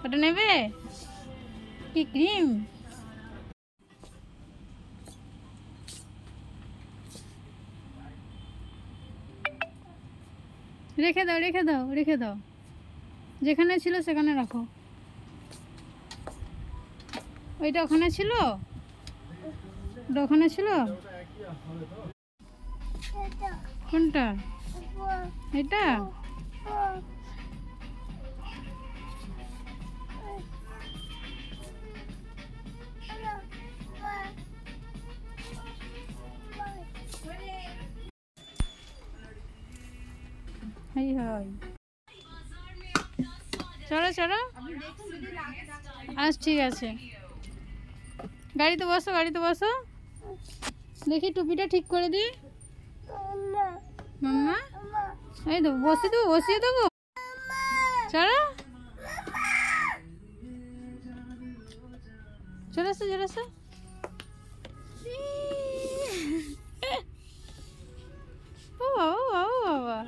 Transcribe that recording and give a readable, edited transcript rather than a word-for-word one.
ওটা নেবে কি ক্রিম? রেখে দাও রেখে দাও রেখে দাও, যেখানে ছিল সেখানে রাখো। ওইটা ওখানে ছিল, ওটা ওখানে ছিল। কোনটা? এটা? হাই হাই, চলো চলো, আজ ঠিক আছে। গাড়িতে বসো, গাড়িতে বসো। দেখি টুপিটা ঠিক করে দি। মাম্মা এই দেবো, বসিয়ে দেবো, বসিয়ে দেবো। চলো চলে আসো, চলে আসো। ও বাবা, ও বাবা।